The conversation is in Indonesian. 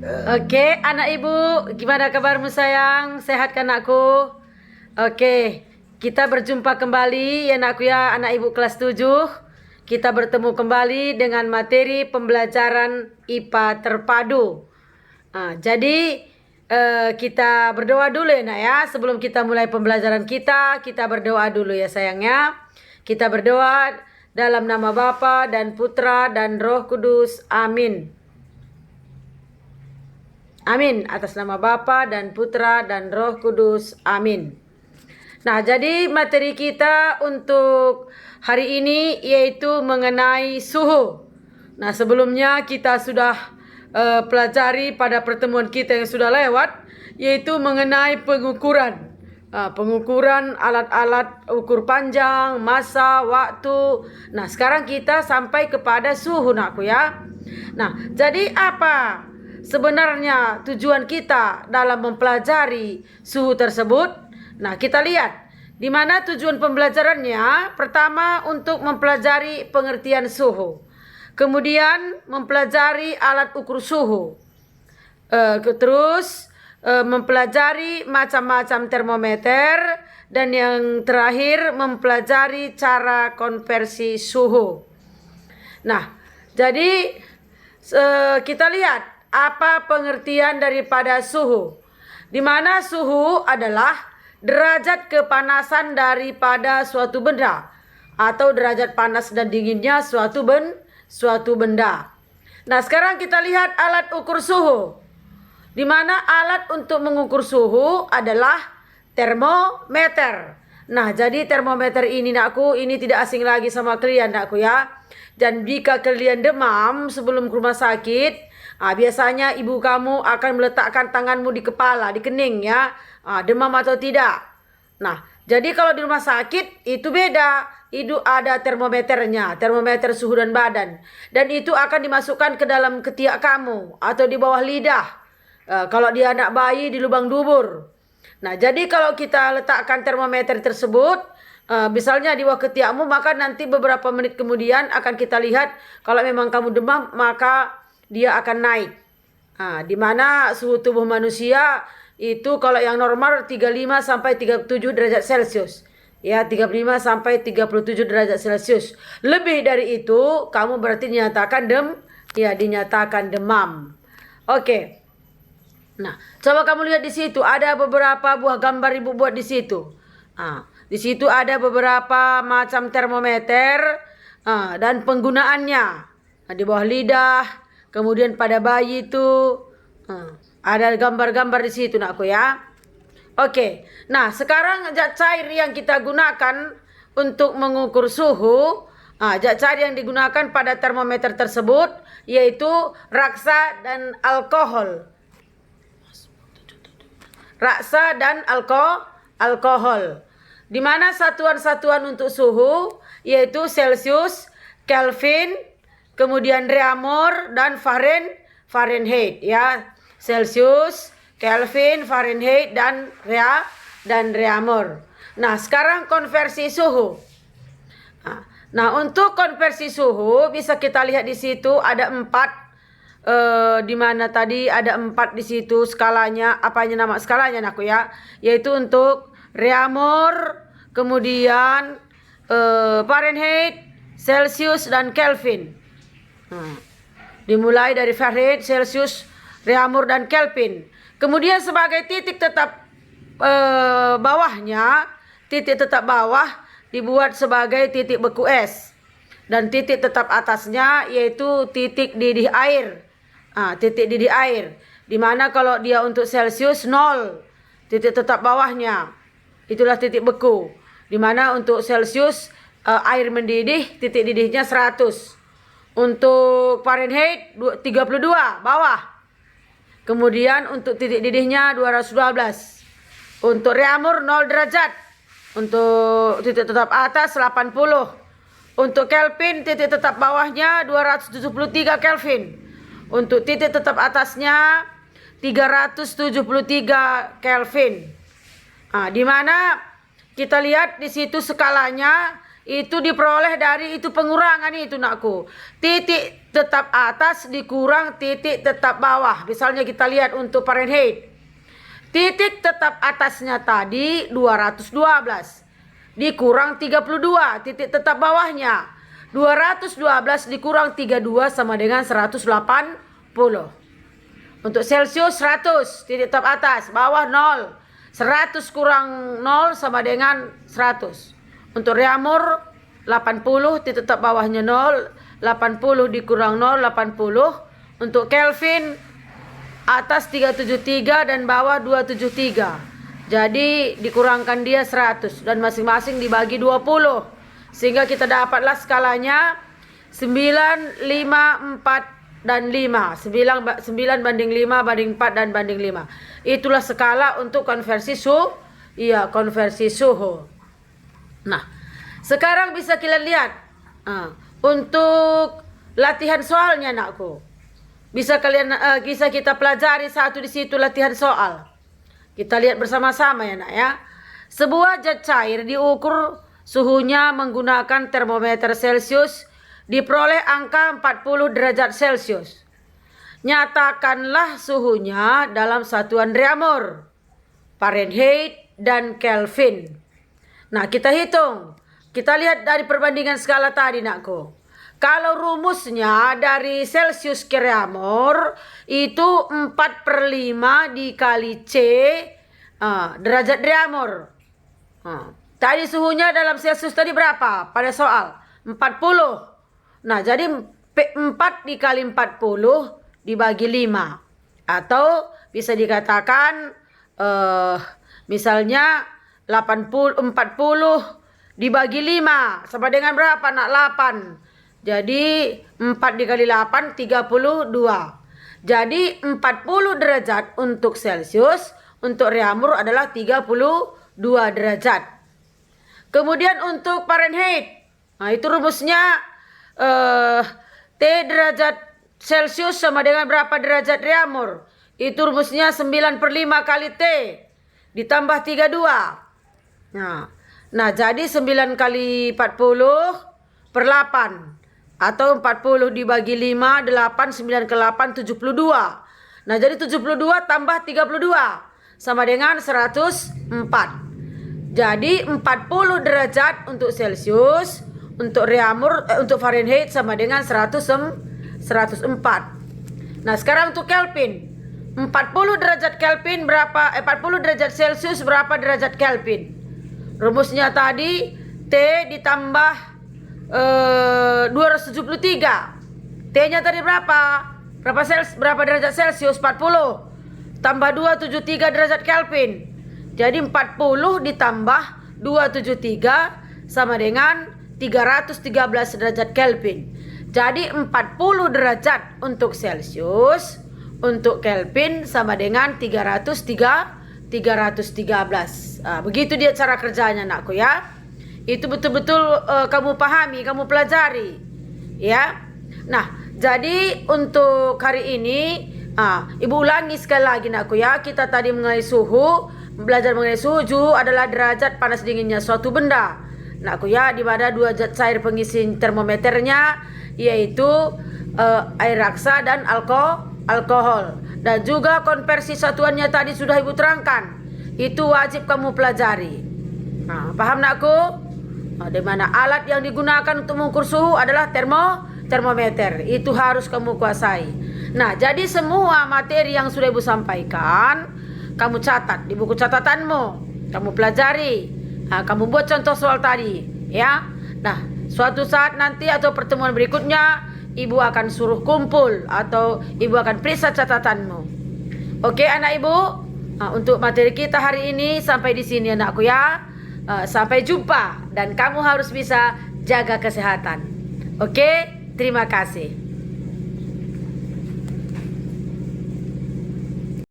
Oke, anak ibu, gimana kabarmu sayang? Sehat kan anakku? Oke, kita berjumpa kembali ya anakku ya, anak ibu kelas 7. Kita bertemu kembali dengan materi pembelajaran IPA terpadu. Jadi kita berdoa dulu ya nak ya. Sebelum kita mulai pembelajaran kita berdoa dulu ya sayangnya. Kita berdoa dalam nama Bapa dan Putra dan Roh Kudus. Amin. Amin. Atas nama Bapa dan Putra dan Roh Kudus. Amin. Nah, jadi materi kita untuk hari ini yaitu mengenai suhu. Nah, sebelumnya kita sudah pelajari pada pertemuan kita yang sudah lewat, yaitu mengenai pengukuran. Pengukuran alat-alat ukur panjang, masa, waktu. Nah, sekarang kita sampai kepada suhu nakku ya. Nah, jadi apa sebenarnya tujuan kita dalam mempelajari suhu tersebut? Nah, kita lihat di mana tujuan pembelajarannya. Pertama, untuk mempelajari pengertian suhu. Kemudian mempelajari alat ukur suhu. Terus mempelajari macam-macam termometer. Dan yang terakhir mempelajari cara konversi suhu. Nah, jadi kita lihat apa pengertian daripada suhu. Di mana suhu adalah derajat kepanasan daripada suatu benda atau derajat panas dan dinginnya suatu benda. Nah, sekarang kita lihat alat ukur suhu. Di mana alat untuk mengukur suhu adalah termometer. Nah, jadi termometer ini nakku, ini tidak asing lagi sama kalian nakku ya. Dan jika kalian demam sebelum ke rumah sakit, biasanya ibu kamu akan meletakkan tanganmu di kepala, di kening ya. Demam atau tidak. Nah, jadi kalau di rumah sakit itu beda. Itu ada termometernya, termometer suhu dan badan. Dan itu akan dimasukkan ke dalam ketiak kamu atau di bawah lidah. Kalau dia anak bayi di lubang dubur. Nah, jadi kalau kita letakkan termometer tersebut, misalnya di bawah ketiakmu, maka nanti beberapa menit kemudian akan kita lihat kalau memang kamu demam, maka dia akan naik. Di mana suhu tubuh manusia itu kalau yang normal 35 sampai 37 derajat Celcius. Ya, 35 sampai 37 derajat Celcius. Lebih dari itu, kamu berarti dinyatakan dinyatakan demam. Oke. Nah, coba kamu lihat di situ ada beberapa buah gambar ibu buat di situ. Di situ ada beberapa macam termometer dan penggunaannya. Di bawah lidah, kemudian pada bayi itu ada gambar-gambar di situ nakku ya. Oke. Nah, sekarang zat cair yang kita gunakan untuk mengukur suhu, zat cair yang digunakan pada termometer tersebut yaitu raksa dan alkohol. Raksa dan alkohol. Di mana satuan-satuan untuk suhu yaitu Celsius, Kelvin, kemudian Reaumur dan Fahrenheit ya. Celsius, Kelvin, Fahrenheit dan Reaumur. Nah, sekarang konversi suhu. Nah, untuk konversi suhu bisa kita lihat di situ ada 4. Di mana tadi ada 4 di situ skalanya, apanya nama skalanya aku ya, yaitu untuk Reaumur, kemudian Fahrenheit, Celsius dan Kelvin. Dimulai dari Fahrenheit, Celsius, Reaumur dan Kelvin. Kemudian sebagai titik tetap bawahnya, titik tetap bawah dibuat sebagai titik beku es. Dan titik tetap atasnya yaitu titik didih air. Titik didih air. Dimana kalau dia untuk Celsius 0. Titik tetap bawahnya. Itulah titik beku. Dimana untuk Celsius air mendidih, titik didihnya 100. Untuk Fahrenheit 32 bawah. Kemudian untuk titik didihnya 212. Untuk Reaumur 0 derajat. Untuk titik tetap atas 80. Untuk Kelvin titik tetap bawahnya 273 Kelvin. Untuk titik tetap atasnya 373 Kelvin. Di mana kita lihat di situ skalanya itu diperoleh dari itu pengurangan itu nakku. Titik tetap atas dikurang titik tetap bawah. Misalnya kita lihat untuk Fahrenheit. Titik tetap atasnya tadi 212. Dikurang 32. Titik tetap bawahnya 212 dikurang 32 sama dengan 180. Untuk Celsius 100. Titik tetap atas. Bawah 0. 100 kurang 0 sama dengan 100. Untuk Reaumur 80, titik tetap bawahnya 0. 80 dikurang 0, 80. Untuk Kelvin atas 373 dan bawah 273. Jadi dikurangkan dia 100 dan masing-masing dibagi 20. Sehingga kita dapatlah skalanya 9, 5, 4 dan 5. 9 banding 5 banding 4 dan banding 5. Itulah skala untuk konversi konversi suhu. Nah, sekarang bisa kalian lihat untuk latihan soalnya nakku. Bisa kita pelajari satu di situ latihan soal. Kita lihat bersama-sama ya nak ya. Sebuah zat cair diukur suhunya menggunakan termometer Celcius, diperoleh angka 40 derajat Celcius. Nyatakanlah suhunya dalam satuan Reaumur, Fahrenheit, dan Kelvin. Nah, kita hitung. Kita lihat dari perbandingan skala tadi nakku. Kalau rumusnya dari Celsius ke Reaumur itu 4/5 dikali C derajat Reaumur. Tadi suhunya dalam Celsius tadi berapa? Pada soal 40. Nah, jadi 4 dikali 40 dibagi 5. Atau bisa dikatakan misalnya 40 dibagi 5 sama dengan berapa nak? 8. Jadi 4 dikali 8 32. Jadi 40 derajat untuk Celsius, untuk Reaumur adalah 32 derajat. Kemudian untuk Fahrenheit, nah itu rumusnya T derajat Celsius sama dengan berapa derajat Reaumur? Itu rumusnya 9/5 kali T ditambah 32. Nah jadi 9 kali 40 per 8. Atau 40 dibagi 5, 8, 9 ke 8, 72. Nah jadi 72 tambah 32 sama dengan 104. Jadi 40 derajat untuk Celsius, untuk Reaumur, untuk Fahrenheit sama dengan 104. Nah sekarang untuk Kelvin, 40 derajat Kelvin berapa? 40 derajat Celsius berapa derajat Kelvin? Rumusnya tadi T ditambah 273. T-nya tadi berapa? Berapa derajat Celsius? 40 tambah 273 derajat Kelvin. Jadi 40 ditambah 273 sama dengan 313 derajat Kelvin. Jadi 40 derajat untuk Celsius, untuk Kelvin sama dengan 313. Begitu dia cara kerjanya nakku ya. Itu betul-betul kamu pahami, kamu pelajari. Ya. Nah, jadi untuk hari ini Ibu ulangi sekali lagi nakku ya. Kita tadi mengenai suhu, belajar mengenai suhu adalah derajat panas dinginnya suatu benda. Nakku ya, di mana dua zat cair pengisi termometernya yaitu air raksa dan alkohol. Dan juga konversi satuannya tadi sudah Ibu terangkan. Itu wajib kamu pelajari. Nah, paham nakku? Di mana alat yang digunakan untuk mengukur suhu adalah termometer. Itu harus kamu kuasai. Nah, jadi semua materi yang sudah Ibu sampaikan, kamu catat di buku catatanmu. Kamu pelajari. Kamu buat contoh soal tadi, ya. Nah, suatu saat nanti atau pertemuan berikutnya, Ibu akan suruh kumpul atau Ibu akan periksa catatanmu. Oke, anak Ibu. Untuk materi kita hari ini sampai di sini anakku ya. Sampai jumpa dan kamu harus bisa jaga kesehatan. Oke, terima kasih.